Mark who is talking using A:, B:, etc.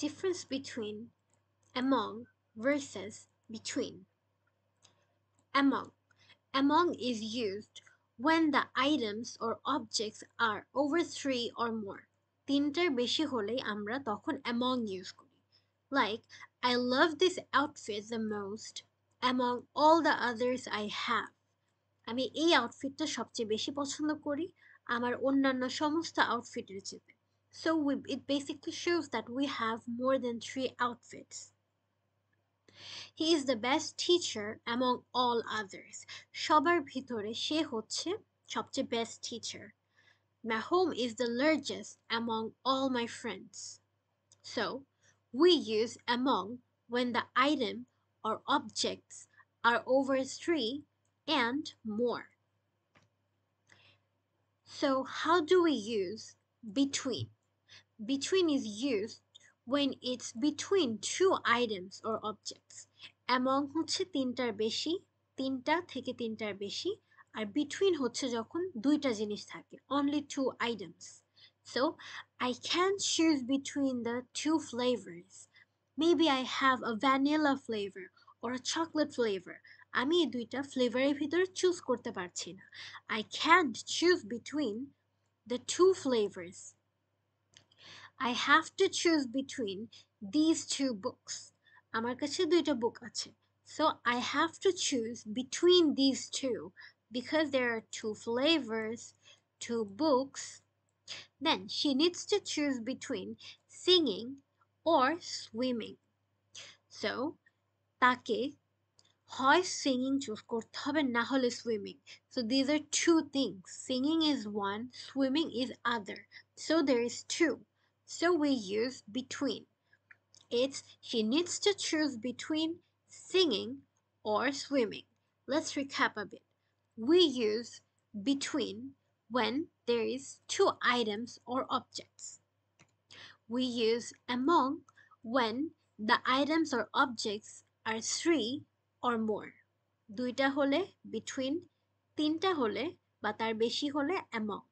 A: Difference between among versus between. Among. Among is used when the items or objects are over 3 or more. তিনটার বেশি হলেই আমরা তখন among use করি. Like, I love this outfit the most among all the others I have. আমি এই আউটফিটটা সবচেয়ে বেশি পছন্দ করি আমার অন্যান্য সমস্ত আউটফিটের চেয়ে. So it basically shows that we have more than 3 outfits. He is the best teacher among all others. সবার ভিতরে সে হচ্ছে সবচেয়ে best teacher. My home is the largest among all my friends. So, we use among when the item or objects are over 3 and more. So, how do we use between? Between is used when it's between two items or objects. Among হচ্ছে তিনটার বেশি, তিনটা থেকে তিনটার বেশি, আর between হচ্ছে যখন দুইটা জিনিস থাকে, only two items. So, I can't choose between the two flavors. Maybe I have a vanilla flavor or a chocolate flavor. আমি এই দুইটা ফ্লেভারের ভিতরে চুজ করতে পারছি না. I can't choose between the two flavors. I have to choose between these two books. আমার কাছে দুইটা book আছে. So I have to choose between these two because there are two flavors, two books. Then she needs to choose between singing or swimming. So তাকে হয় singing choose করতে হবে না হলে swimming. So these are two things. Singing is one, swimming is other. So there is two. So we use between. It's she needs to choose between singing or swimming. Let's recap a bit. We use between when there is two items or objects. We use among when the items or objects are 3 or more. দুইটা হলে between, তিনটা হলে বা তার বেশি হলে among.